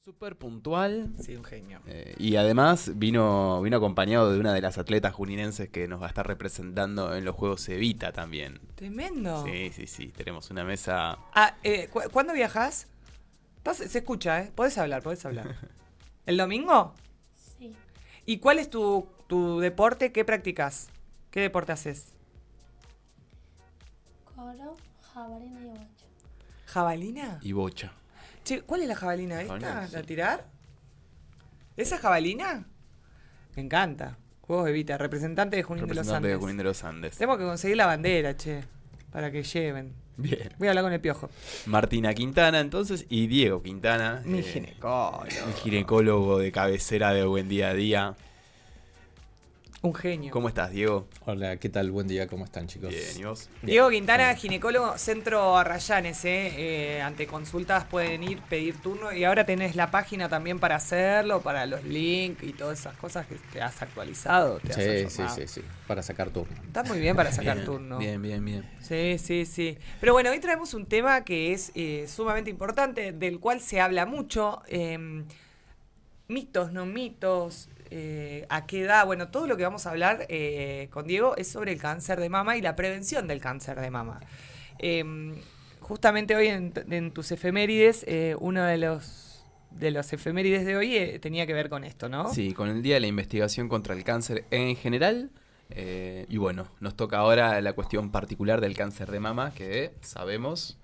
Súper puntual. Sí, un genio. Y además vino acompañado de una de las atletas juninenses que nos va a estar representando en los Juegos Evita también. Tremendo. Sí. Tenemos una mesa. ¿Cuándo viajás? Se escucha, ¿eh? Podés hablar. ¿El domingo? Sí. ¿Y cuál es tu deporte? ¿Qué practicas? ¿Qué deporte haces? Coro, jabalina y bocha. ¿Jabalina? Y bocha. Che, ¿cuál es la jabalina esta? Jabalina, ¿La sí. tirar? ¿Esa jabalina? Me encanta. Juegos Evita, representante de Junín de los Representante Andes. de Junín de los Andes. Tenemos que conseguir la bandera, che, para que lleven. Bien. Voy a hablar con el piojo. Martina Quintana, entonces, y Diego Quintana. Mi ginecólogo. El ginecólogo de cabecera de Buen Día a Día. Un genio. ¿Cómo estás, Diego? Hola, ¿qué tal? Buen día, ¿cómo están, chicos? Bien, ¿y vos? Diego Quintana, ginecólogo, Centro Arrayanes, ante consultas pueden ir, pedir turno y ahora tenés la página también para hacerlo, para los links y todas esas cosas que te has actualizado. Sí, para sacar turno. Está muy bien para sacar Bien, turno. Bien. Sí. Pero bueno, hoy traemos un tema que es sumamente importante, del cual se habla mucho. Mitos, no mitos. ¿A qué edad? Bueno, todo lo que vamos a hablar con Diego es sobre el cáncer de mama y la prevención del cáncer de mama. Justamente hoy en tus efemérides, uno de los efemérides de hoy tenía que ver con esto, ¿no? Sí, con el Día de la Investigación contra el Cáncer en general. Y bueno, nos toca ahora la cuestión particular del cáncer de mama, que sabemos,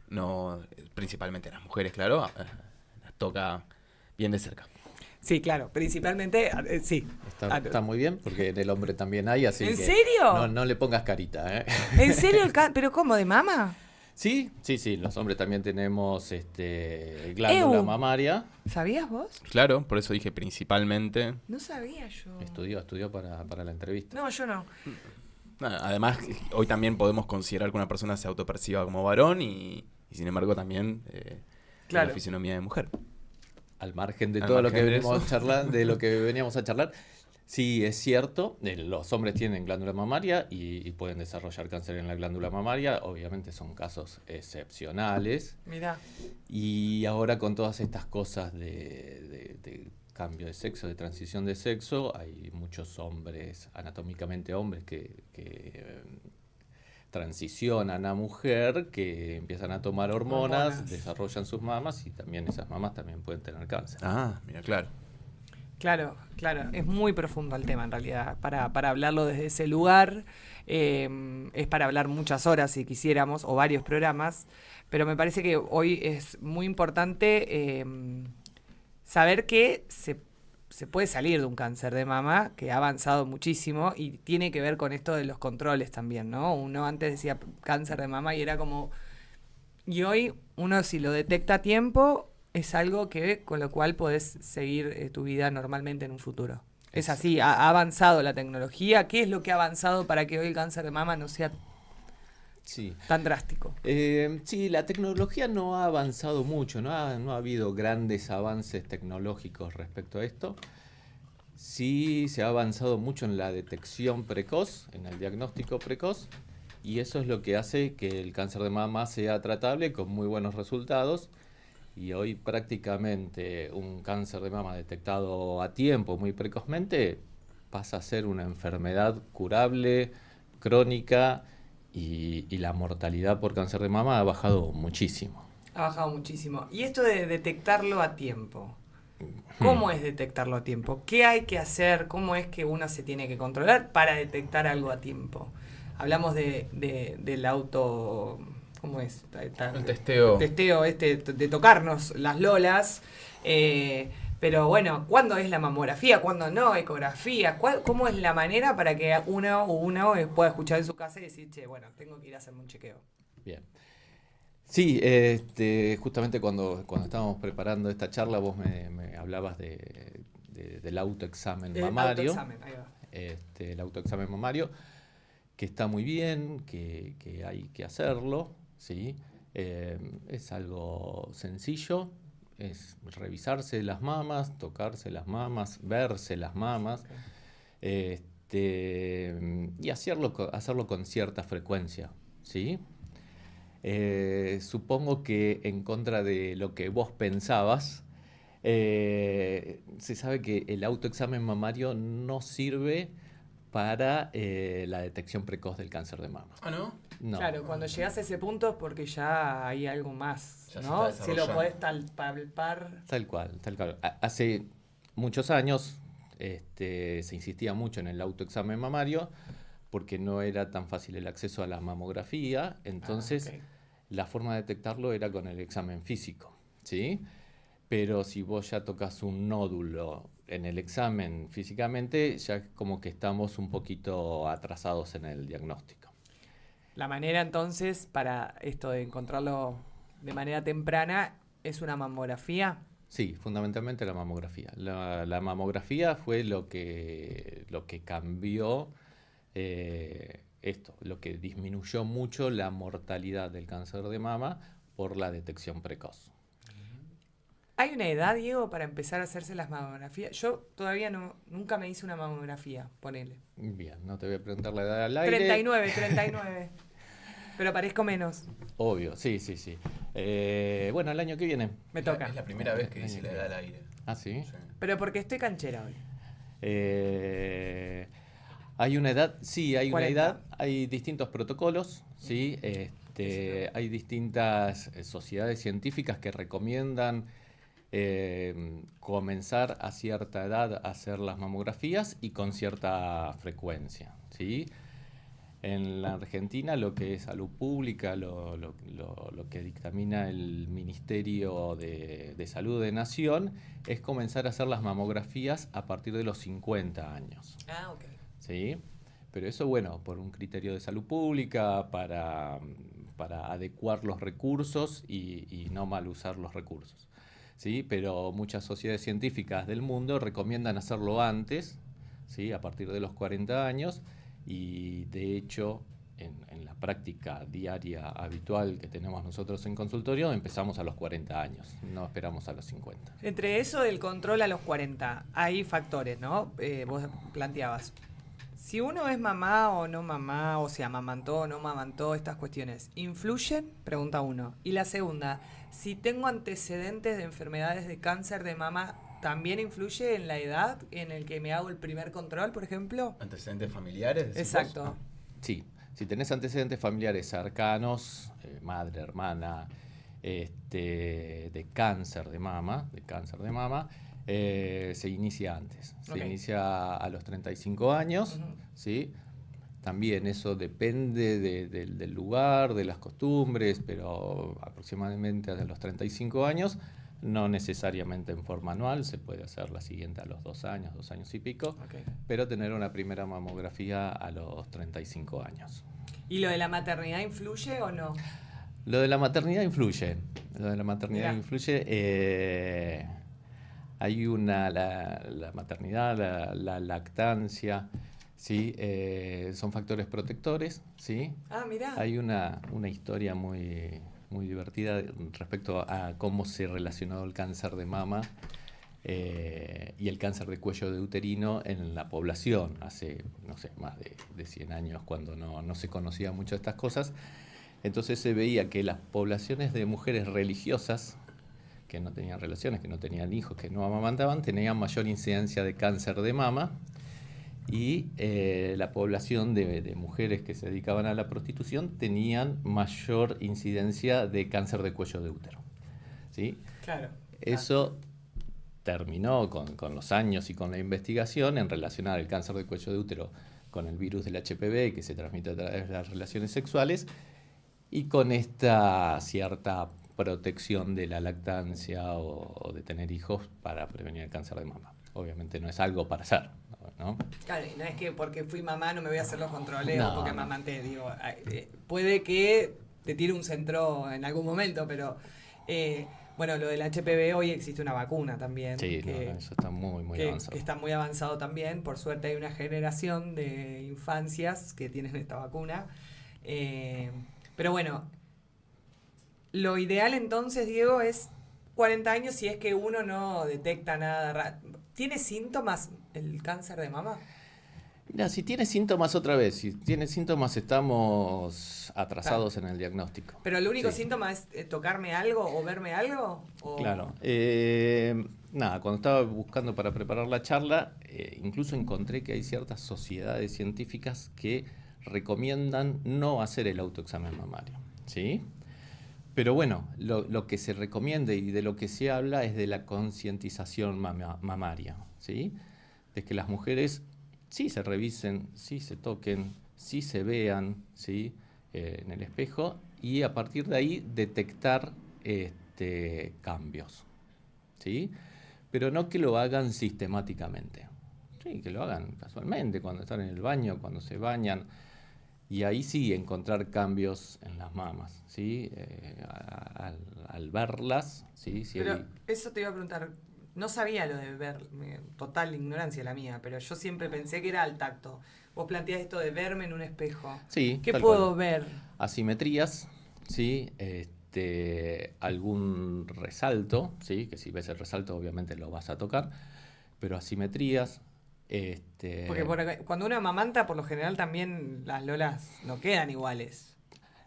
no principalmente a las mujeres, claro, las toca bien de cerca. Sí, claro, principalmente, sí. Está muy bien, porque en el hombre también hay, así ¿En que serio? no le pongas carita, ¿eh? ¿En serio ¿Pero cómo, de mama? Sí, los hombres también tenemos glándula mamaria. ¿Sabías vos? Claro, por eso dije principalmente. No sabía yo. Estudió para la entrevista. No, yo no. Además, hoy también podemos considerar que una persona se autoperciba como varón y sin embargo también Claro. la fisionomía de mujer. Al margen de Al todo lo que margen de venimos eso. a charlar, de lo que veníamos a charlar, sí es cierto, los hombres tienen glándula mamaria y pueden desarrollar cáncer en la glándula mamaria. Obviamente son casos excepcionales. Mirá. Y ahora con todas estas cosas de cambio de sexo, de transición de sexo, hay muchos hombres, anatómicamente hombres, que transicionan a mujer, que empiezan a tomar hormonas, desarrollan sus mamas y también esas mamas también pueden tener cáncer. Ah, mira, claro. Claro. Es muy profundo el tema en realidad. Para hablarlo desde ese lugar, es para hablar muchas horas si quisiéramos, o varios programas, pero me parece que hoy es muy importante saber que se puede salir de un cáncer de mama, que ha avanzado muchísimo y tiene que ver con esto de los controles también, ¿no? Uno antes decía cáncer de mama y era como... Y hoy uno si lo detecta a tiempo es algo que con lo cual podés seguir tu vida normalmente en un futuro. Es así, ha avanzado la tecnología. ¿Qué es lo que ha avanzado para que hoy el cáncer de mama no sea tan drástico? Sí, la tecnología no ha avanzado mucho, no ha habido grandes avances tecnológicos respecto a esto. Sí se ha avanzado mucho en la detección precoz, en el diagnóstico precoz, y eso es lo que hace que el cáncer de mama sea tratable con muy buenos resultados. Y hoy prácticamente un cáncer de mama detectado a tiempo, muy precozmente, pasa a ser una enfermedad curable, crónica, y la mortalidad por cáncer de mama ha bajado muchísimo. Ha bajado muchísimo. Y esto de detectarlo a tiempo, ¿cómo es detectarlo a tiempo? ¿Qué hay que hacer? ¿Cómo es que uno se tiene que controlar para detectar algo a tiempo? Hablamos del auto... ¿Cómo es? El testeo. Testeo de tocarnos las lolas. Pero bueno, ¿cuándo es la mamografía? ¿Cuándo no? ¿Ecografía? ¿Cómo es la manera para que uno pueda escuchar en su casa y decir, che, bueno, tengo que ir a hacerme un chequeo? Bien. Sí, justamente cuando estábamos preparando esta charla vos me hablabas del autoexamen mamario. Autoexamen, ahí va. El autoexamen mamario, que está muy bien, que hay que hacerlo, ¿sí? Es algo sencillo, es revisarse las mamas, tocarse las mamas, verse las mamas, y hacerlo con cierta frecuencia, ¿sí? Supongo que en contra de lo que vos pensabas, Se sabe que el autoexamen mamario no sirve para la detección precoz del cáncer de mama. Ah, ¿no? No. Claro, cuando llegas a ese punto es porque ya hay algo más, Ya se ¿no? está Si lo desarrollando. podés palpar. Tal cual, tal cual. Hace muchos años se insistía mucho en el autoexamen mamario porque no era tan fácil el acceso a la mamografía, entonces ok. la forma de detectarlo era con el examen físico, ¿sí? Pero si vos ya tocas un nódulo en el examen físicamente, ya es como que estamos un poquito atrasados en el diagnóstico. La manera entonces para esto de encontrarlo de manera temprana es una mamografía. Sí, fundamentalmente la mamografía. La mamografía fue lo que cambió lo que disminuyó mucho la mortalidad del cáncer de mama por la detección precoz. ¿Hay una edad, Diego, para empezar a hacerse las mamografías? Yo todavía nunca me hice una mamografía, ponele. Bien, no te voy a preguntar la edad al aire. 39. Pero parezco menos. Obvio, sí. Bueno, el año que viene. Me toca. Es la primera vez que dice la edad al aire. Ah, sí. Sí. Pero porque estoy canchera hoy. Hay una edad, sí, hay 40. una edad, hay distintos protocolos, sí, hay distintas sociedades científicas que recomiendan comenzar a cierta edad a hacer las mamografías y con cierta frecuencia, ¿sí? En la Argentina lo que es salud pública, lo que dictamina el Ministerio de Salud de Nación es comenzar a hacer las mamografías a partir de los 50 años. Ah, ok. ¿Sí? Pero eso, bueno, por un criterio de salud pública, para adecuar los recursos y no mal usar los recursos. ¿Sí? Pero muchas sociedades científicas del mundo recomiendan hacerlo antes, ¿sí? A partir de los 40 años, y de hecho, en la práctica diaria habitual que tenemos nosotros en consultorio, empezamos a los 40 años, no esperamos a los 50. Entre eso del control a los 40, hay factores, ¿no? Vos planteabas. Si uno es mamá o no mamá, o se amamantó o no amamantó, estas cuestiones, ¿influyen? Pregunta uno. Y la segunda, si tengo antecedentes de enfermedades de cáncer de mama, ¿también influye en la edad en el que me hago el primer control, por ejemplo? ¿Antecedentes familiares? decís Exacto. vos? Sí, si tenés antecedentes familiares cercanos, madre, hermana, de cáncer de mama, se inicia antes. Ok. Se inicia a los 35 años, Ujú. ¿sí? También eso depende del lugar, de las costumbres, pero aproximadamente a los 35 años, no necesariamente en forma anual, se puede hacer la siguiente a los 2 años y pico, Ok. pero tener una primera mamografía a los 35 años. ¿Y lo de la maternidad influye o no? Lo de la maternidad influye. Mirá. Hay la maternidad, la lactancia, ¿sí? Son factores protectores, ¿sí? Ah, mirá. Hay una historia muy divertida respecto a cómo se relacionó el cáncer de mama y el cáncer de cuello de uterino en la población hace, no sé, más de 100 años, cuando no se conocía mucho estas cosas. Entonces se veía que las poblaciones de mujeres religiosas que no tenían relaciones, que no tenían hijos, que no amamantaban, tenían mayor incidencia de cáncer de mama, y la población de mujeres que se dedicaban a la prostitución tenían mayor incidencia de cáncer de cuello de útero, ¿sí? Claro. Eso terminó con los años y con la investigación en relacionar el cáncer de cuello de útero con el virus del HPV, que se transmite a través de las relaciones sexuales, y con esta cierta protección de la lactancia o de tener hijos para prevenir el cáncer de mama. Obviamente no es algo para hacer, ¿no? Claro, y no es que porque fui mamá no me voy a hacer los controles No, o porque no. amamanté, digo, puede que te tire un centro en algún momento, pero bueno, lo del HPV hoy existe una vacuna también. Sí, que, eso está muy que avanzado. está muy avanzado también, por suerte hay una generación de infancias que tienen esta vacuna. Pero bueno, lo ideal entonces, Diego, es 40 años si es que uno no detecta nada. ¿Tiene síntomas el cáncer de mama? Mira, si tiene síntomas estamos atrasados en el diagnóstico. ¿Pero el único Sí. síntoma es tocarme algo o verme algo? ¿O? Claro. Nada, cuando estaba buscando para preparar la charla, incluso encontré que hay ciertas sociedades científicas que recomiendan no hacer el autoexamen mamario, ¿sí? Pero bueno, lo que se recomienda y de lo que se habla es de la concientización mamaria, ¿sí? De que las mujeres sí se revisen, sí se toquen, sí se vean, ¿sí? En el espejo, y a partir de ahí detectar cambios, ¿sí? Pero no que lo hagan sistemáticamente, sí, que lo hagan casualmente, cuando están en el baño, cuando se bañan, y ahí sí encontrar cambios en las mamas, ¿sí? Al verlas, ¿sí? Si Pero hay- eso te iba a preguntar, no sabía lo de ver, total ignorancia la mía, pero yo siempre pensé que era al tacto. Vos planteás esto de verme en un espejo. Sí, ¿Qué tal puedo cual. ver? Asimetrías, ¿sí? Algún resalto, ¿sí? Que si ves el resalto obviamente lo vas a tocar, pero asimetrías, Porque cuando uno amamanta, por lo general también las lolas no quedan iguales.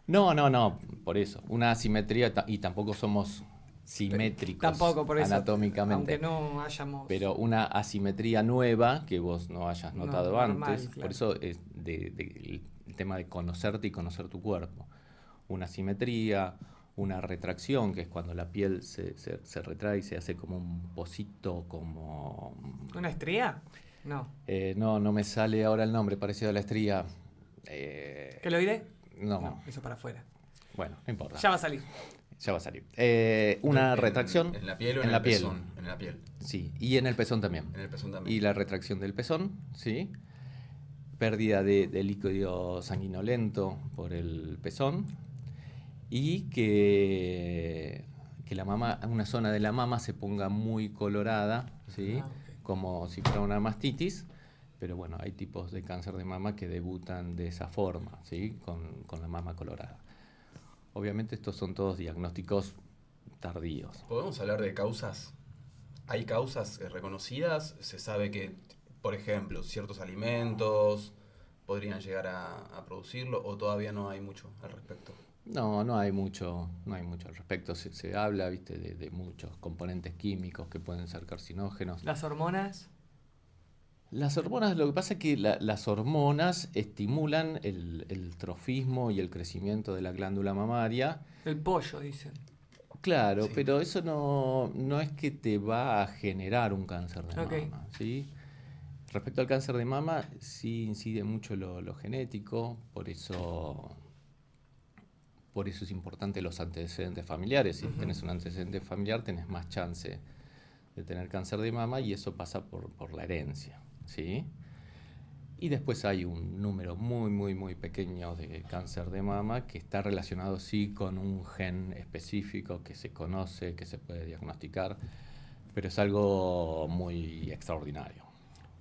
no, por eso. Una asimetría, y tampoco somos simétricos Tampoco, por eso, anatómicamente. aunque no hayamos... Pero una asimetría nueva que vos no hayas No, notado normal, antes, claro. por eso es el tema de conocerte y conocer tu cuerpo. Una asimetría, una retracción, que es cuando la piel se retrae y se hace como un pocito, como... ¿Una estría? No. no me sale ahora el nombre, parecido a la estría. ¿Queloide? No, Eso para afuera. bueno, no importa. Ya va a salir. Ya va a salir. Una retracción ¿En la piel o en en la el piel. pezón? En la piel. Sí, y en el pezón también. En el pezón también. Y la retracción del pezón, ¿sí? Pérdida de líquido sanguinolento por el pezón y que la mama, una zona de la mama se ponga muy colorada, ¿sí? Ah, ok. Como si fuera una mastitis, pero bueno, hay tipos de cáncer de mama que debutan de esa forma, ¿sí? Con la mama colorada. Obviamente estos son todos diagnósticos tardíos. ¿Podemos hablar de causas? ¿Hay causas reconocidas? ¿Se sabe que, por ejemplo, ciertos alimentos podrían llegar a producirlo o todavía no hay mucho al respecto? No hay mucho al respecto. Se habla, viste, de muchos componentes químicos que pueden ser carcinógenos. ¿Las hormonas? Las hormonas, lo que pasa es que las hormonas estimulan el trofismo y el crecimiento de la glándula mamaria. El pollo, dicen. Claro, Sí. pero eso no es que te va a generar un cáncer de Ok. mama, ¿sí? Respecto al cáncer de mama, sí incide mucho lo genético, por eso es importante los antecedentes familiares. Si tenés un antecedente familiar, tenés más chance de tener cáncer de mama y eso pasa por la herencia, ¿sí? Y después hay un número muy pequeño de cáncer de mama que está relacionado sí con un gen específico que se conoce, que se puede diagnosticar, pero es algo muy extraordinario.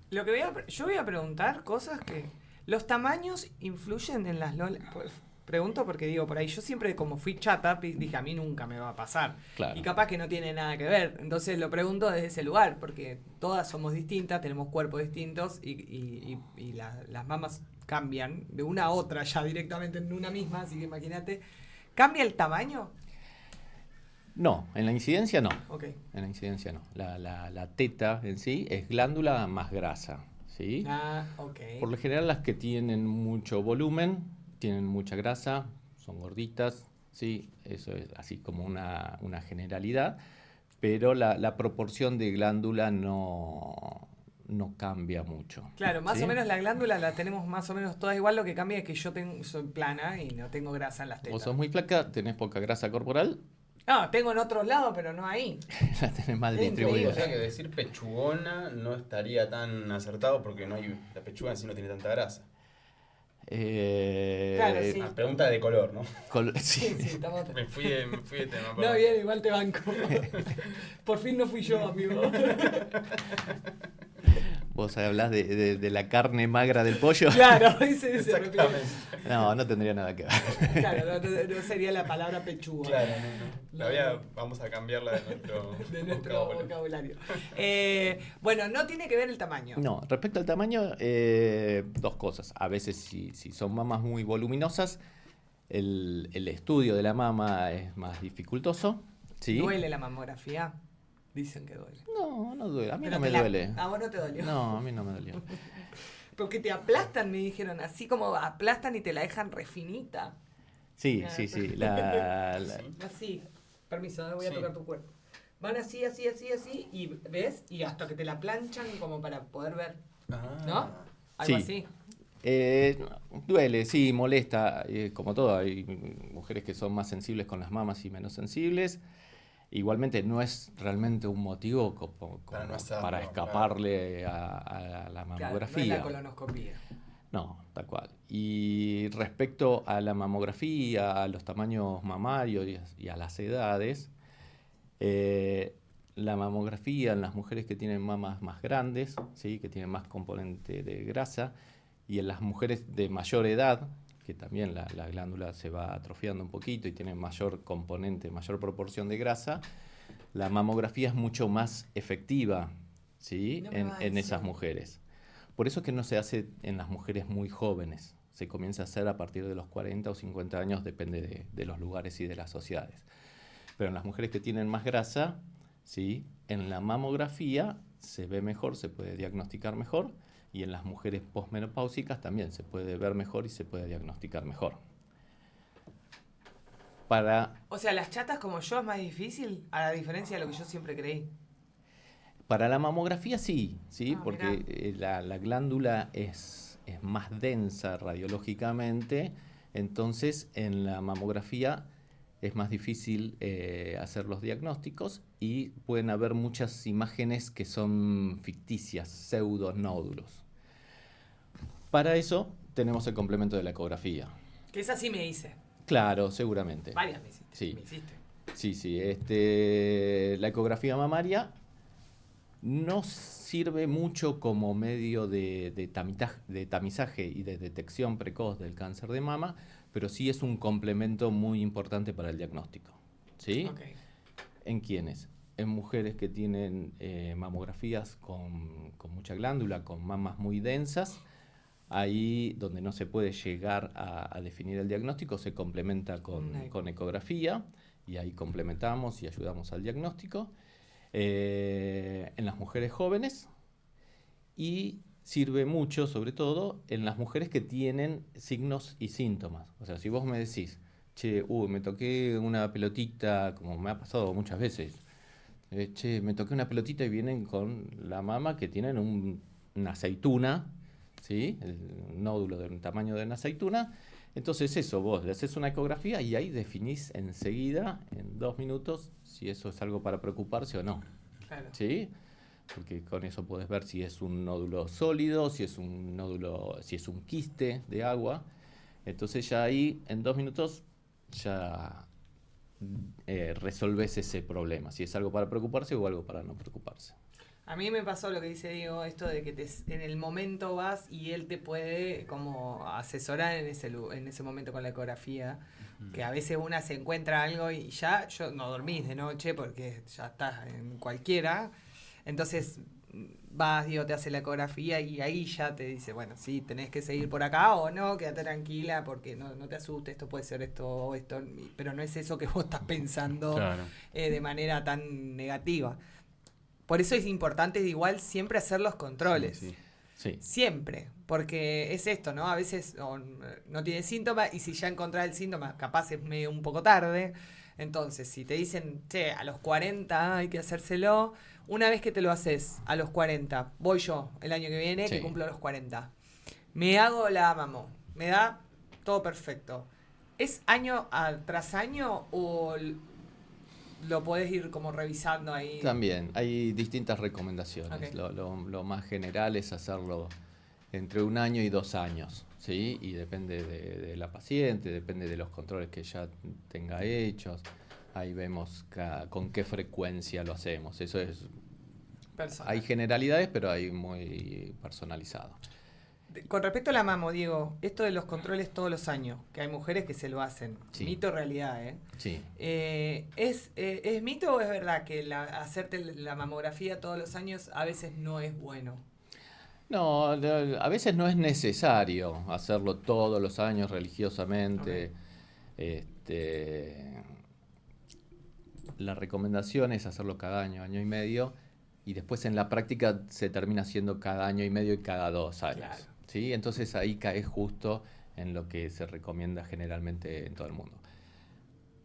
Lo que yo voy a preguntar cosas que... ¿Los tamaños influyen en las lolas? Pues, pregunto porque digo, por ahí yo siempre como fui chata, dije a mí nunca me va a pasar. Claro. Y capaz que no tiene nada que ver. Entonces lo pregunto desde ese lugar, porque todas somos distintas, tenemos cuerpos distintos y las mamas cambian de una a otra ya directamente en una misma, así que imagínate. ¿Cambia el tamaño? No, en la incidencia no. Ok. En la incidencia no. La teta en sí es glándula más grasa, ¿sí? Ah, ok. Por lo general las que tienen mucho volumen, tienen mucha grasa, son gorditas, ¿sí? Eso es así como una generalidad, pero la proporción de glándula no cambia mucho. Claro, más ¿sí? o menos la glándula la tenemos más o menos todas igual, lo que cambia es que soy plana y no tengo grasa en las tetas. Vos sos muy flaca, tenés poca grasa corporal, No, tengo en otros lados, pero no ahí. la tenés mal Es distribuida. O sea que decir pechugona no estaría tan acertado porque no hay, la pechuga en sí no tiene tanta grasa. Claro, sí. Ah, pregunta de color, ¿no? Sí, Sí. estamos... Me fui de tema. No, perdón. bien, igual te banco. Por fin no fui yo, amigo. Vos hablás de la carne magra del pollo. Claro, ese repite. Exactamente. No tendría nada que ver. Claro, no sería la palabra pechuga. Claro, no. Vamos a cambiarla de nuestro vocabulario. Bueno, no tiene que ver el tamaño. No, respecto al tamaño, dos cosas. A veces si son mamas muy voluminosas, el estudio de la mama es más dificultoso. ¿sí? ¿Duele la mamografía? Dicen que duele. No, no duele. A mí Pero no me te la- duele. A vos no te dolió. No, a mí no me dolió. Porque te aplastan, me dijeron, así como aplastan y te la dejan refinita. Sí, sí, sí. Así. Permiso, voy a Sí. tocar tu cuerpo. Van así, así, así, así, y ves, y hasta que te la planchan como para poder ver. ¿No? Algo Sí. así. Duele, sí, molesta, como todo, hay mujeres que son más sensibles con las mamas y menos sensibles. Igualmente no es realmente un motivo Para no hacerlo, para escaparle a la Claro, no es mamografía. la colonoscopía. No, tal cual. Y respecto a la mamografía, a los tamaños mamarios y a las edades, la mamografía en las mujeres que tienen mamas más grandes, ¿sí? Que tienen más componente de grasa, y en las mujeres de mayor edad, que también la glándula se va atrofiando un poquito y tiene mayor componente, mayor proporción de grasa, la mamografía es mucho más efectiva, ¿sí? No me vas a en esas decir. mujeres. Por eso es que no se hace en las mujeres muy jóvenes. Se comienza a hacer a partir de los 40 o 50 años, depende de los lugares y de las sociedades. Pero en las mujeres que tienen más grasa, ¿sí? En la mamografía se ve mejor, se puede diagnosticar mejor, y en las mujeres posmenopáusicas también se puede ver mejor y se puede diagnosticar mejor. O sea, las chatas como yo es más difícil, a la diferencia de lo que yo siempre creí. Para la mamografía sí, ¿sí? Ah, Porque la glándula es más densa radiológicamente, entonces en la mamografía es más difícil hacer los diagnósticos y pueden haber muchas imágenes que son ficticias, pseudonódulos. Para eso tenemos el complemento de la ecografía. Que esa sí me hice. Claro, seguramente. Varias me hiciste. Sí. Me hiciste. Sí, sí. La ecografía mamaria no sirve mucho como medio de tamizaje y de detección precoz del cáncer de mama, pero sí es un complemento muy importante para el diagnóstico. ¿Sí? Ok. ¿En quiénes? En mujeres que tienen mamografías con mucha glándula, con mamas muy densas. Ahí donde no se puede llegar a definir el diagnóstico, se complementa con ecografía y ahí complementamos y ayudamos al diagnóstico. En las mujeres jóvenes y sirve mucho, sobre todo, en las mujeres que tienen signos y síntomas. O sea, si vos me decís, che, me toqué una pelotita, como me ha pasado muchas veces, che, me toqué una pelotita y vienen con la mama que tienen una aceituna, ¿sí? El nódulo del tamaño de una aceituna. Entonces eso, vos le haces una ecografía y ahí definís enseguida, en 2 minutos, si eso es algo para preocuparse o no. Claro. ¿Sí? Porque con eso podés ver si es un nódulo sólido, si es un nódulo, si es un quiste de agua. Entonces ya ahí, en 2 minutos, ya resolvés ese problema, si es algo para preocuparse o algo para no preocuparse. A mí me pasó lo que dice Diego, esto de que en el momento vas y él te puede como asesorar en ese momento con la ecografía, que a veces una se encuentra algo y ya no dormís de noche porque ya estás en cualquiera, entonces vas, Diego, te hace la ecografía y ahí ya te dice, bueno, sí, tenés que seguir por acá o no, quédate tranquila porque no te asustes, esto puede ser esto o esto, pero no es eso que vos estás pensando Claro. de manera tan negativa. Por eso es importante igual siempre hacer los controles. Sí, sí. Sí. Siempre. Porque es esto, ¿no? A veces no tiene síntoma y si ya encontrás el síntoma, capaz es medio un poco tarde. Entonces, si te dicen, che, a los 40 hay que hacérselo, una vez que te lo haces a los 40, voy yo el año que viene, Sí. que cumplo los 40. Me hago la mamo. Me da todo perfecto. ¿Es año tras año o lo podés ir como revisando ahí? También hay distintas recomendaciones. Ok. Lo más general es hacerlo entre 1 año y 2 años, ¿sí? Y depende de la paciente, depende de los controles que ya tenga hechos. Ahí vemos con qué frecuencia lo hacemos. Eso es. Personal. Hay generalidades, pero hay muy personalizado. Con respecto a la mamo, Diego, esto de los controles todos los años, que hay mujeres que se lo hacen, Sí. mito o realidad, ¿eh? Sí. ¿Es mito o es verdad que hacerte la mamografía todos los años a veces no es bueno? No, a veces no es necesario hacerlo todos los años religiosamente. la recomendación es hacerlo cada año, año y medio, y después en la práctica se termina haciendo cada año y medio y cada 2 años. Claro. ¿Sí? Entonces ahí caes justo en lo que se recomienda generalmente en todo el mundo.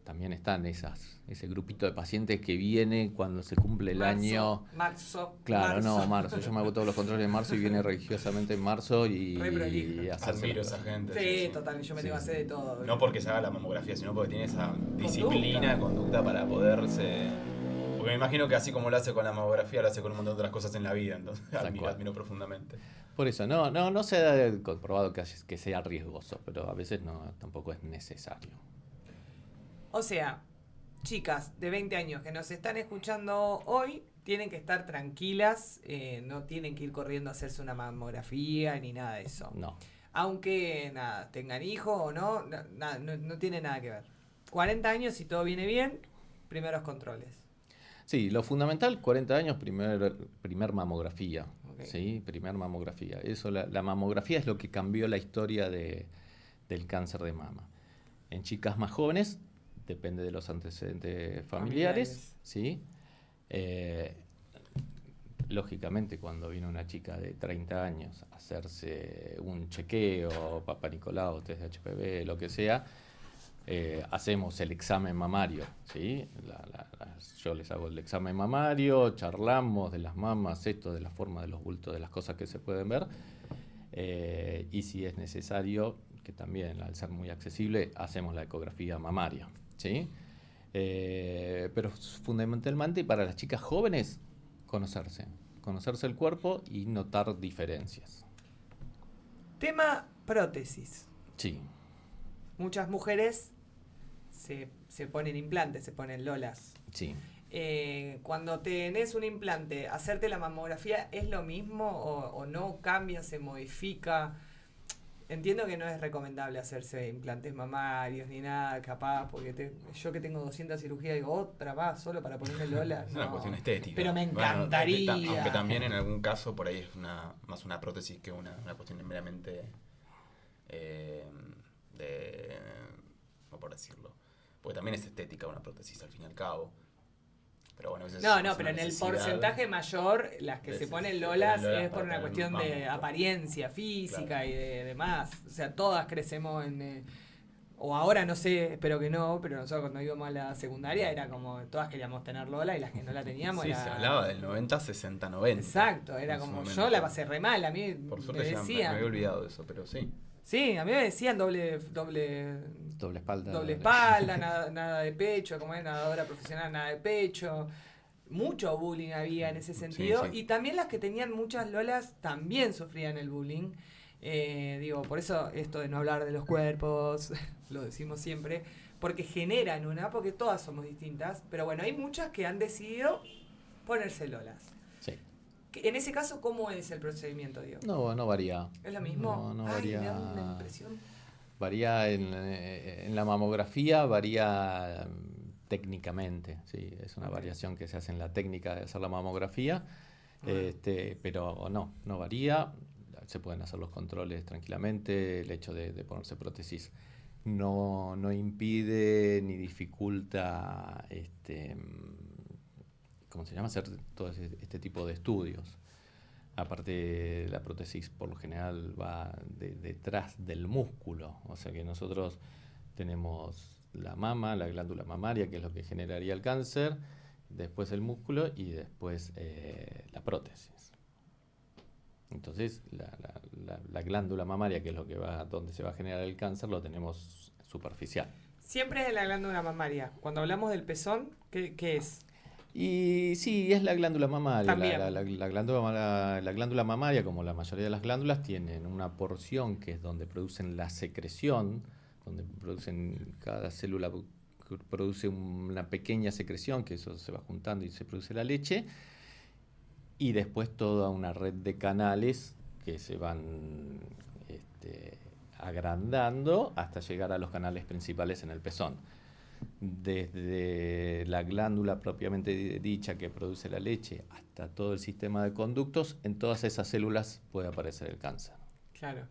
También están ese grupito de pacientes que viene cuando se cumple el año. Marzo. Claro, no, marzo. Yo me hago todos los controles en marzo y viene religiosamente en marzo y Re prolijo. hacerse Admiro a la- esa gente. Sí, total, yo me tengo que hacer de todo. No porque se haga la mamografía, sino porque tiene esa disciplina, conducta para poderse... Porque me imagino que así como lo hace con la mamografía, lo hace con un montón de otras cosas en la vida. Entonces cual. admiro profundamente. Por eso, no se ha comprobado que sea riesgoso, pero a veces tampoco es necesario. O sea, chicas de 20 años que nos están escuchando hoy tienen que estar tranquilas, no tienen que ir corriendo a hacerse una mamografía ni nada de eso. No. Aunque nada, tengan hijos o no, no tiene nada que ver. 40 años, si todo viene bien, primeros controles. Sí, lo fundamental, 40 años, primer mamografía. Ok. ¿Sí? Primer mamografía. Eso, la mamografía es lo que cambió la historia del cáncer de mama. En chicas más jóvenes, depende de los antecedentes familiares. ¿Sí? Lógicamente, cuando viene una chica de 30 años a hacerse un chequeo, Papa Nicolau, test de HPV, lo que sea, hacemos el examen mamario, ¿sí? Yo les hago el examen mamario, charlamos de las mamas, de la forma de los bultos, de las cosas que se pueden ver, y si es necesario, que también al ser muy accesible, hacemos la ecografía mamaria, ¿sí? Pero fundamentalmente para las chicas jóvenes, conocerse el cuerpo y notar diferencias. Tema prótesis. Sí. Muchas mujeres se ponen implantes, se ponen lolas. Sí. Cuando tenés un implante, ¿hacerte la mamografía es lo mismo o no cambia, se modifica? Entiendo que no es recomendable hacerse implantes mamarios ni nada, capaz, porque yo que tengo 200 cirugías digo, otra más, solo para ponerme lola. Es una No. cuestión estética. Pero me Bueno, encantaría. aunque también en algún caso por ahí es más una prótesis que una cuestión meramente no por decirlo. Porque también es estética una prótesis al fin y al cabo. Pero bueno, No, pero en el porcentaje mayor, las que se ponen lolas es por una cuestión de apariencia física, claro, y de demás. O sea, todas crecemos en... o ahora no sé, espero que no, pero nosotros cuando íbamos a la secundaria era como todas queríamos tener lola y las que no la teníamos sí, era... se hablaba del 90, 60, 90. Exacto, era como yo la pasé re mal, a mí por me suerte ya decían... me había olvidado de eso, pero sí. Sí, a mí me decían doble espalda. Doble espalda, nada de pecho, como es nadadora profesional, nada de pecho. Mucho bullying había en ese sentido. Sí. Y también las que tenían muchas lolas también sufrían el bullying. Por eso esto de no hablar de los cuerpos, lo decimos siempre, porque generan porque todas somos distintas. Pero bueno, hay muchas que han decidido ponerse lolas. Sí. En ese caso, ¿cómo es el procedimiento, Diego? No varía. ¿Es lo mismo? No Ay, varía. me da una impresión. Varía en la mamografía, varía técnicamente, sí, es una variación que se hace en la técnica de hacer la mamografía, pero no varía, se pueden hacer los controles tranquilamente, el hecho de ponerse prótesis no impide ni dificulta, ¿cómo se llama? Hacer todo este tipo de estudios. Aparte, la prótesis por lo general va detrás del músculo, o sea que nosotros tenemos la mama, la glándula mamaria, que es lo que generaría el cáncer, después el músculo y después la prótesis. Entonces, la glándula mamaria, que es lo que donde se va a generar el cáncer, lo tenemos superficial. Siempre es la glándula mamaria. Cuando hablamos del pezón, ¿qué es? Y sí, es la glándula mamaria. También. La glándula mamaria, como la mayoría de las glándulas, tienen una porción que es donde producen la secreción, donde cada célula produce una pequeña secreción, que eso se va juntando y se produce la leche, y después toda una red de canales que se van agrandando hasta llegar a los canales principales en el pezón. Desde la glándula propiamente dicha que produce la leche hasta todo el sistema de conductos, en todas esas células puede aparecer el cáncer. Claro,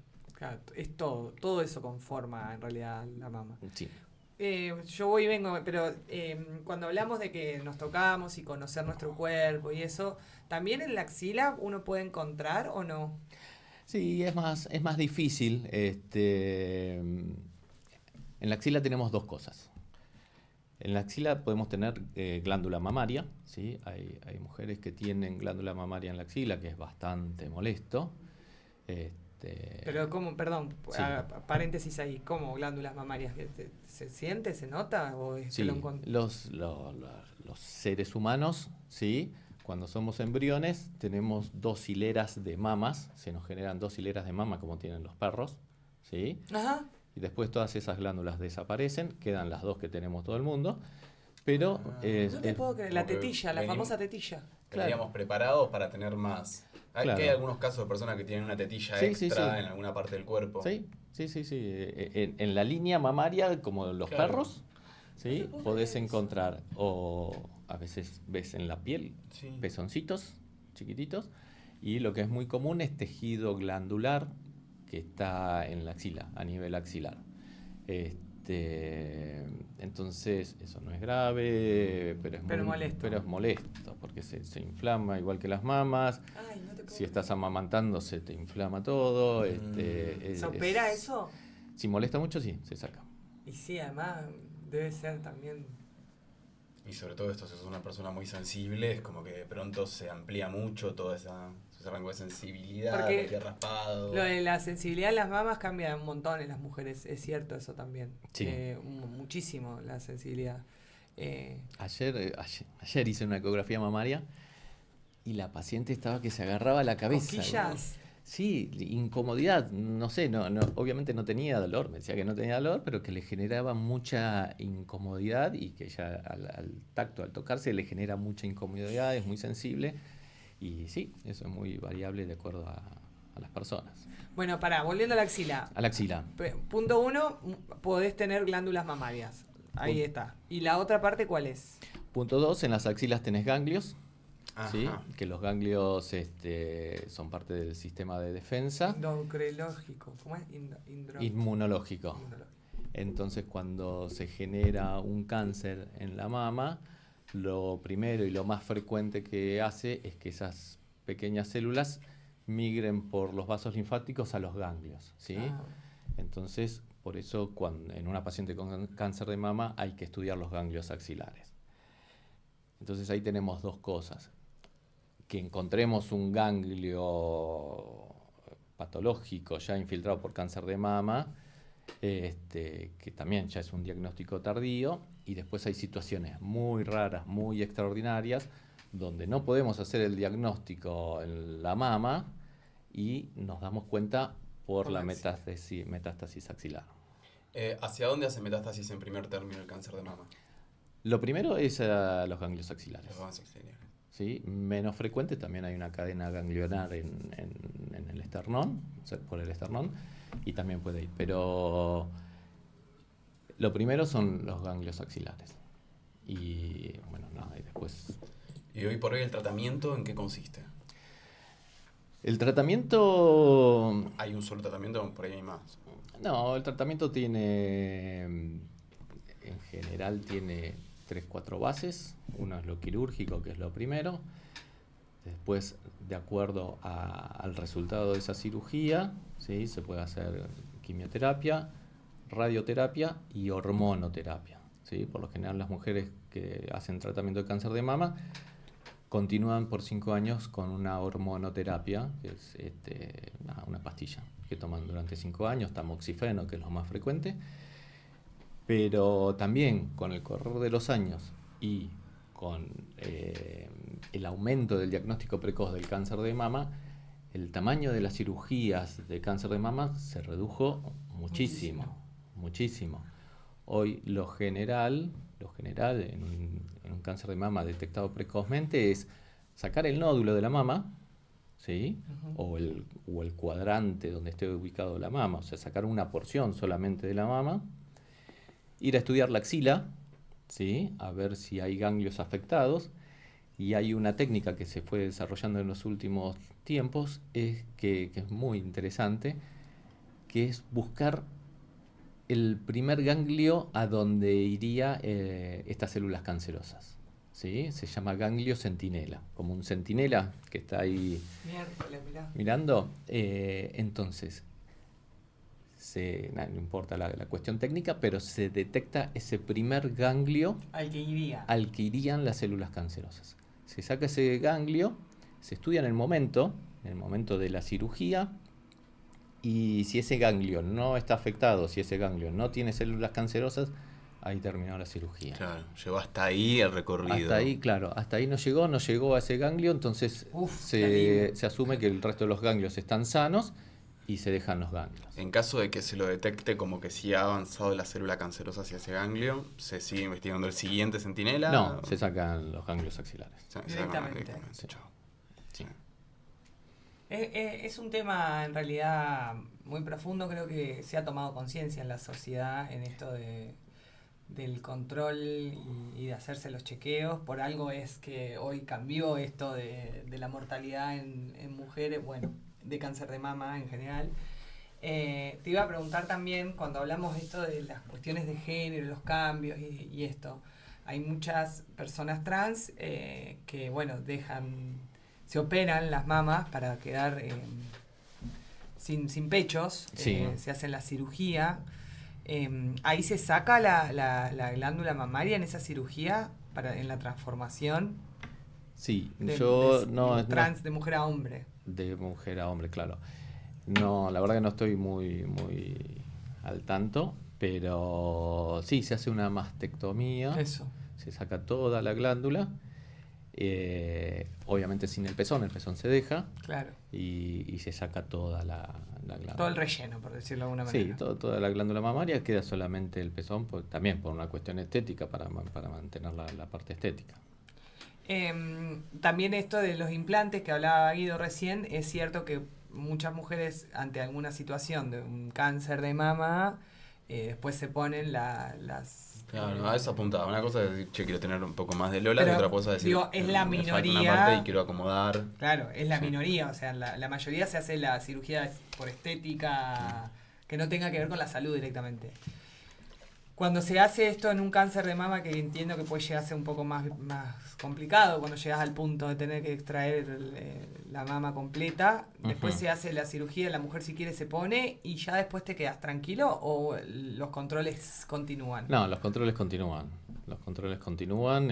es todo eso conforma en realidad la mama. Sí. Yo voy y vengo, pero cuando hablamos de que nos tocamos y conocer nuestro cuerpo y eso, ¿también en la axila uno puede encontrar o no? Sí, es más difícil. En la axila tenemos dos cosas. En la axila podemos tener glándula mamaria, ¿sí? Hay mujeres que tienen glándula mamaria en la axila, que es bastante molesto. Pero ¿cómo? Perdón, Sí. paréntesis ahí, ¿cómo glándulas mamarias? ¿Se siente, se nota o es que Sí, lo encont- los seres humanos, ¿sí? Cuando somos embriones, tenemos dos hileras de mamas, se nos generan dos hileras de mama como tienen los perros, ¿sí? Ajá. Y después todas esas glándulas desaparecen, quedan las dos que tenemos todo el mundo, pero No te puedo creer, la Porque tetilla, la venimos- famosa tetilla. Claro. Estaríamos preparados para tener más. Claro. Que hay algunos casos de personas que tienen una tetilla Sí, sí, extra sí. en alguna parte del cuerpo. Sí, sí, sí, sí. En la línea mamaria, como los Claro. perros, ¿sí? No te puedo Podés creer eso. encontrar, o a veces ves en la piel, Sí. pezoncitos chiquititos, y lo que es muy común es tejido glandular que está en la axila, a nivel axilar. Entonces, eso no es grave, Pero molesto. pero es molesto, porque se inflama igual que las mamas. Ay, no te puedo Si creer. estás amamantando, se te inflama todo. ¿Se opera eso? Si molesta mucho, sí, se saca. Y sí, además debe ser también... Y sobre todo esto, si sos una persona muy sensible, es como que de pronto se amplía mucho toda ese rango de sensibilidad, Porque cualquier raspado. Lo de la sensibilidad de las mamas cambia un montón en las mujeres, es cierto eso también. Sí. Muchísimo la sensibilidad. Ayer hice una ecografía mamaria y la paciente estaba que se agarraba la cabeza. Cosquillas. Sí, incomodidad, no sé, obviamente no tenía dolor, me decía que no tenía dolor, pero que le generaba mucha incomodidad y que ella al tacto, al tocarse, le genera mucha incomodidad, es muy sensible y sí, eso es muy variable de acuerdo a las personas. Bueno, volviendo a la axila. A la axila. Punto 1, podés tener glándulas mamarias. Ahí Punto. está. ¿Y la otra parte cuál es? Punto 2, en las axilas tenés ganglios. ¿Sí? Ajá. Que los ganglios son parte del sistema de defensa Endocrinológico. ¿Cómo es? inmunológico. Entonces, cuando se genera un cáncer en la mama, lo primero y lo más frecuente que hace es que esas pequeñas células migren por los vasos linfáticos a los ganglios, ¿sí? Ah. Entonces, por eso en una paciente con cáncer de mama hay que estudiar los ganglios axilares. Entonces ahí tenemos dos cosas. Que encontremos un ganglio patológico ya infiltrado por cáncer de mama, que también ya es un diagnóstico tardío, y después hay situaciones muy raras, muy extraordinarias, donde no podemos hacer el diagnóstico en la mama y nos damos cuenta por la metástasis axilar. ¿Hacia dónde hace metástasis en primer término el cáncer de mama? Lo primero es los ganglios axilares. Los avances exteriores. ¿Sí? Menos frecuente, también hay una cadena ganglionar en el esternón, o sea, por el esternón, y también puede ir. Pero lo primero son los ganglios axilares. Y bueno, y después... ¿Y hoy por hoy el tratamiento en qué consiste? El tratamiento... ¿Hay un solo tratamiento? Por ahí hay más. No, el tratamiento tiene, en general tiene 3-4 bases. Uno es lo quirúrgico, que es lo primero. Después, de acuerdo al resultado de esa cirugía, ¿sí? Se puede hacer quimioterapia, radioterapia y hormonoterapia, ¿sí? Por lo general las mujeres que hacen tratamiento de cáncer de mama continúan por 5 años con una hormonoterapia, que es una pastilla que toman durante 5 años, tamoxifeno, que es lo más frecuente. Pero también con el correr de los años y con el aumento del diagnóstico precoz del cáncer de mama, el tamaño de las cirugías de cáncer de mama se redujo muchísimo, muchísimo. Hoy lo general en un cáncer de mama detectado precozmente es sacar el nódulo de la mama, ¿sí? O el cuadrante donde esté ubicado la mama, o sea, sacar una porción solamente de la mama, ir a estudiar la axila, ¿sí? A ver si hay ganglios afectados. Y hay una técnica que se fue desarrollando en los últimos tiempos, que es muy interesante, que es buscar el primer ganglio a donde iría estas células cancerosas. ¿Sí? Se llama ganglio centinela, como un centinela que está ahí Miércoles, mirá. mirando. Entonces, no importa la cuestión técnica, pero se detecta ese primer ganglio Al que iría. al que irían las células cancerosas. Se saca ese ganglio, se estudia en el momento de la cirugía, y si ese ganglio no está afectado, si ese ganglio no tiene células cancerosas, ahí terminó la cirugía. Claro, llegó hasta ahí el recorrido. Hasta ahí, claro, hasta ahí no llegó a ese ganglio, entonces Qué alivio. se asume que el resto de los ganglios están sanos y se dejan los ganglios. En caso de que se lo detecte como que sí ha avanzado la célula cancerosa hacia ese ganglio, ¿se sigue investigando el siguiente centinela? No, se sacan los ganglios axilares. Se sacan Directamente. Sí. chao. Sí. Es un tema en realidad muy profundo, creo que se ha tomado conciencia en la sociedad en esto del control y de hacerse los chequeos. Por algo es que hoy cambió esto de la mortalidad en mujeres, bueno, de cáncer de mama en general. Te iba a preguntar también, cuando hablamos de esto de las cuestiones de género, los cambios y esto, hay muchas personas trans que, bueno, se operan las mamas para quedar sin pechos, Sí. se hacen la cirugía. Ahí se saca la glándula mamaria en esa cirugía en la transformación Sí, de, yo de- no, trans de mujer a hombre. de mujer a hombre, claro. No, la verdad que no estoy muy al tanto, pero sí, se hace una mastectomía, Eso, se saca toda la glándula, obviamente sin el pezón se deja claro. y se saca toda la glándula. Todo el relleno, por decirlo de alguna Sí, manera. toda la glándula mamaria, queda solamente el pezón, también por una cuestión estética, para mantener la parte estética. También esto de los implantes que hablaba Guido recién, es cierto que muchas mujeres ante alguna situación de un cáncer de mama, después se ponen las... Claro, a eso apuntaba. Una cosa es decir, che, quiero tener un poco más de Lola, Pero, y otra cosa es decir, digo, es la me falta minoría. una parte y quiero acomodar. Claro, es la Sí. minoría, o sea, la mayoría se hace la cirugía por estética que no tenga que ver con la salud directamente. Cuando se hace esto en un cáncer de mama, que entiendo que puede llegar a ser un poco más complicado cuando llegas al punto de tener que extraer la mama completa, después Ujú. se hace la cirugía, la mujer si quiere se pone y ya después te quedas tranquilo o los controles continúan. No, los controles continúan. Los controles continúan,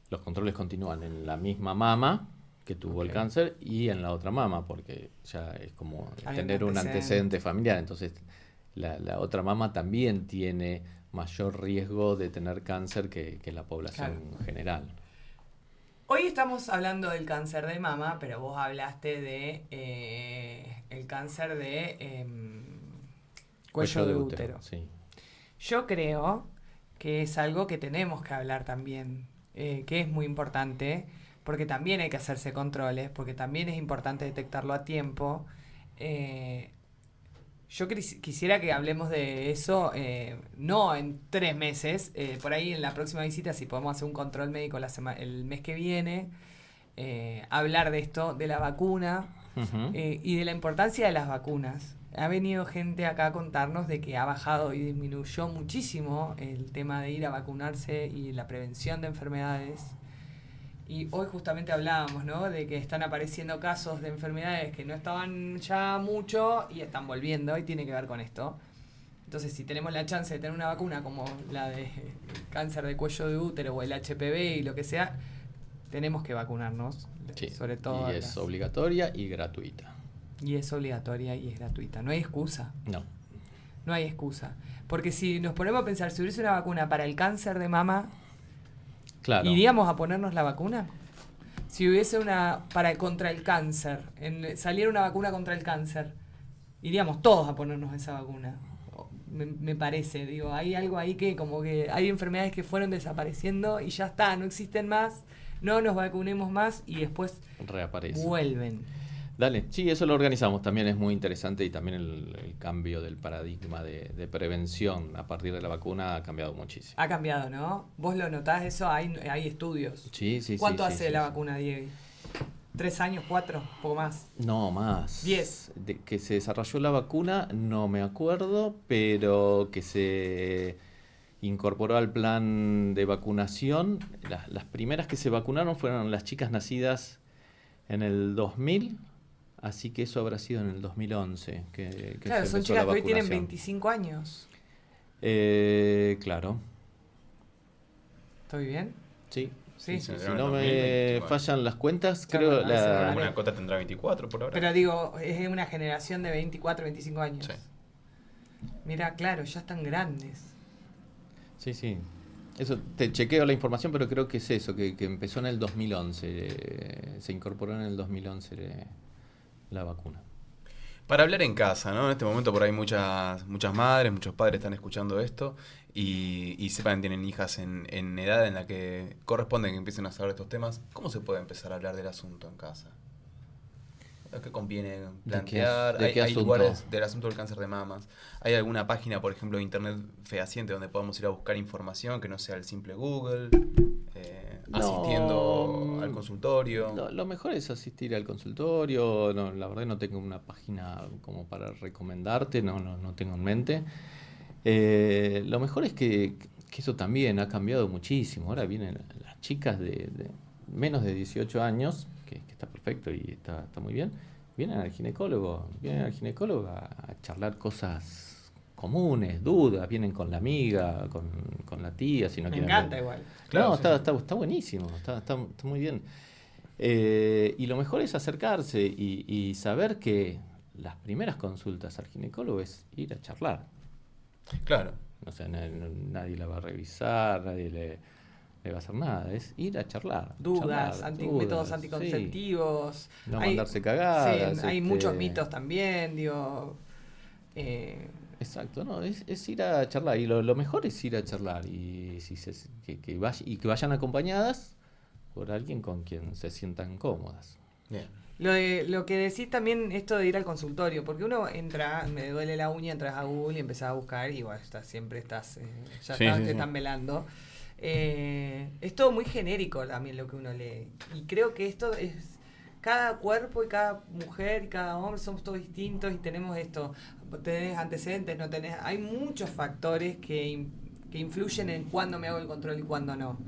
los controles continúan en la misma mama que tuvo el Ok. cáncer y en la otra mama, porque ya es como Hay tener un un antecedente. antecedente familiar. Entonces, la otra mama también tiene mayor riesgo de tener cáncer que la población general. Hoy estamos hablando del cáncer de mama, pero vos hablaste de el cáncer de cuello de útero. Sí. Yo creo que es algo que tenemos que hablar también, que es muy importante, porque también hay que hacerse controles, porque también es importante detectarlo a tiempo. Yo quisiera que hablemos de eso, no en 3 meses, por ahí en la próxima visita, si podemos hacer un control médico el mes que viene, hablar de esto, de la vacuna Ujú. y de la importancia de las vacunas. Ha venido gente acá a contarnos de que ha bajado y disminuyó muchísimo el tema de ir a vacunarse y la prevención de enfermedades. Y hoy justamente hablábamos, ¿no?, de que están apareciendo casos de enfermedades que no estaban ya mucho y están volviendo y tiene que ver con esto. Entonces, si tenemos la chance de tener una vacuna como la de cáncer de cuello de útero o el HPV y lo que sea, tenemos que vacunarnos. Sí, Sobre todo. y es obligatoria y gratuita. Y es obligatoria y es gratuita. No hay excusa. No. No hay excusa. Porque si nos ponemos a pensar, si hubiese una vacuna para el cáncer de mama, Claro. ¿iríamos a ponernos la vacuna? Si hubiese una contra el cáncer, saliera una vacuna contra el cáncer, iríamos todos a ponernos esa vacuna. Me parece, digo, hay algo ahí que como que hay enfermedades que fueron desapareciendo y ya está, no existen más, no nos vacunemos más y después Reaparece. vuelven. Dale, sí, eso lo organizamos, también es muy interesante y también el cambio del paradigma de prevención a partir de la vacuna ha cambiado muchísimo. Ha cambiado, ¿no? ¿Vos lo notás eso? Hay estudios. Sí. ¿Cuánto sí, hace sí, la sí. vacuna, Diego? 3 años, 4, un poco más. No, más. 10. De que se desarrolló la vacuna, no me acuerdo, pero que se incorporó al plan de vacunación. Las primeras que se vacunaron fueron las chicas nacidas en el 2000, así que eso habrá sido en el 2011. Que Claro, se son empezó chicas la que hoy tienen vacunación. 25 años. Claro, ¿Estoy bien? sí. Sí. Sí, Si en el no 2000, me 24. fallan las cuentas, Claro, creo bueno, ese la... vale. Una cota tendrá 24 por ahora. Pero digo, es una generación de 24, 25 años. Sí. Mira, claro, ya están grandes. Sí. Eso, te chequeo la información, pero creo que es eso, que empezó en el 2011. Se incorporó en el 2011 la vacuna. Para hablar en casa, ¿no? En este momento por ahí muchas madres, muchos padres están escuchando esto y sepan que tienen hijas en edad en la que corresponde que empiecen a saber estos temas. ¿Cómo se puede empezar a hablar del asunto en casa? ¿Qué conviene plantear? de qué Hay asunto? lugares del asunto del cáncer de mamas. ¿Hay alguna página, por ejemplo, de internet fehaciente donde podamos ir a buscar información que no sea el simple Google? Asistiendo al consultorio. Lo mejor es asistir al consultorio. No, la verdad no tengo una página como para recomendarte, no tengo en mente. Lo mejor es que eso también ha cambiado muchísimo. Ahora vienen las chicas de menos de 18 años, que está perfecto y está muy bien, vienen al ginecólogo a charlar cosas comunes, dudas, vienen con la amiga, con la tía, si no Me quieren encanta ver. igual. Claro, No, sí, está buenísimo, está muy bien. Y lo mejor es acercarse y saber que las primeras consultas al ginecólogo es ir a charlar. Claro. O sea, nadie la va a revisar, nadie le va a hacer nada, es ir a charlar. Dudas, charlar, métodos sí. anticonceptivos. No mandarse cagadas, Sí, hay muchos mitos también, digo. Exacto, no, es ir a charlar. Y lo mejor es ir a charlar. Y que vayan acompañadas por alguien con quien se sientan cómodas. Bien. Lo que decís también, esto de ir al consultorio, porque uno entra, me duele la uña, entras a Google y empezás a buscar y bueno, siempre estás, te están velando. Es todo muy genérico también lo que uno lee. Y creo que esto es, cada cuerpo y cada mujer y cada hombre somos todos distintos y tenemos esto, tenés antecedentes, no tenés, hay muchos factores que influyen en cuándo me hago el control y cuándo no.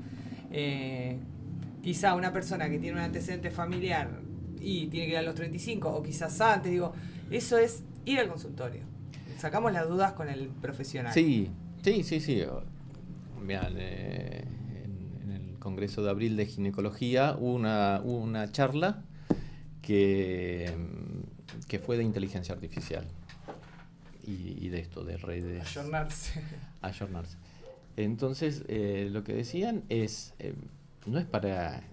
Quizá una persona que tiene un antecedente familiar y tiene que ir a los 35 o quizás antes, digo, eso es ir al consultorio. Sacamos las dudas con el profesional. Sí. Mirá, en el Congreso de Abril de Ginecología hubo una charla que fue de inteligencia artificial y de esto, de redes. Ayornarse. Entonces, lo que decían es, no es para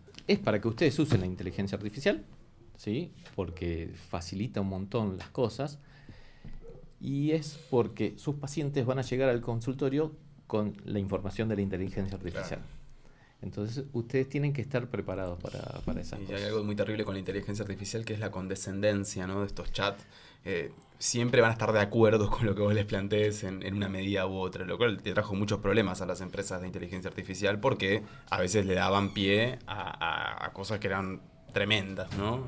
que ustedes usen la inteligencia artificial, ¿sí? Porque facilita un montón las cosas, y es porque sus pacientes van a llegar al consultorio con la información de la inteligencia artificial. Claro. Entonces, ustedes tienen que estar preparados para esas Y cosas. hay algo muy terrible con la inteligencia artificial que es la condescendencia, ¿no? De estos chats. Siempre van a estar de acuerdo con lo que vos les plantees en una medida u otra, lo cual te trajo muchos problemas a las empresas de inteligencia artificial porque a veces le daban pie a cosas que eran tremendas, ¿no?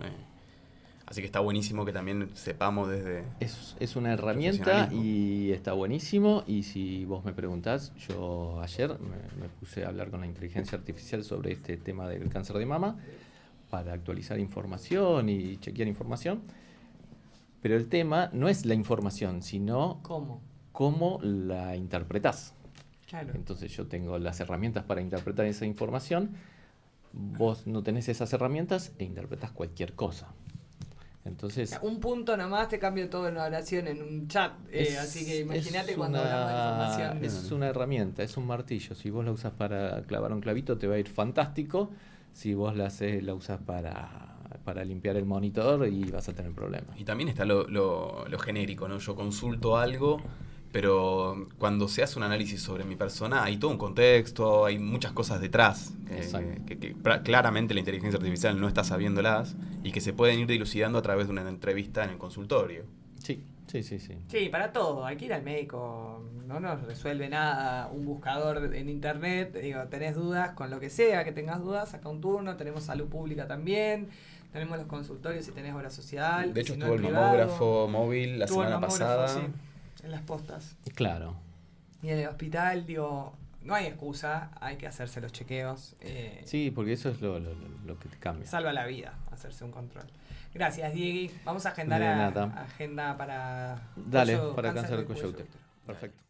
Así que está buenísimo que también sepamos desde... Es una herramienta profesionalismo. y está buenísimo. Y si vos me preguntás, yo ayer me puse a hablar con la inteligencia artificial sobre este tema del cáncer de mama para actualizar información y chequear información. Pero el tema no es la información, sino cómo la interpretás. Claro. Entonces yo tengo las herramientas para interpretar esa información. Vos no tenés esas herramientas e interpretás cualquier cosa. Entonces, Un punto nomás te cambio todo en una oración, en un chat. Así que imagínate cuando hablamos de información. Es una herramienta, es un martillo. Si vos la usas para clavar un clavito, te va a ir fantástico. Si vos la usas para limpiar el monitor, y vas a tener problemas. Y también está lo genérico, ¿no? Yo consulto algo, pero cuando se hace un análisis sobre mi persona hay todo un contexto, hay muchas cosas detrás que claramente la inteligencia artificial no está sabiéndolas y que se pueden ir dilucidando a través de una entrevista en el consultorio. Sí, Sí, sí, sí. Sí, para todo, hay que ir al médico, no nos resuelve nada un buscador en internet, digo, tenés dudas con lo que sea, que tengas dudas, saca un turno, tenemos salud pública también, tenemos los consultorios si tenés obra social. De hecho, si no estuvo el privado. mamógrafo móvil la Estuvo el semana mamógrafo, pasada. sí, en las postas. Claro. Y en el hospital, digo, no hay excusa, hay que hacerse los chequeos. Sí, porque eso es lo que te cambia. Salva la vida, hacerse un control. Gracias, Diegui. Vamos a agendar De nada. agenda para Dale, cuello- para cáncer de cuello cuello útero. útero. Perfecto.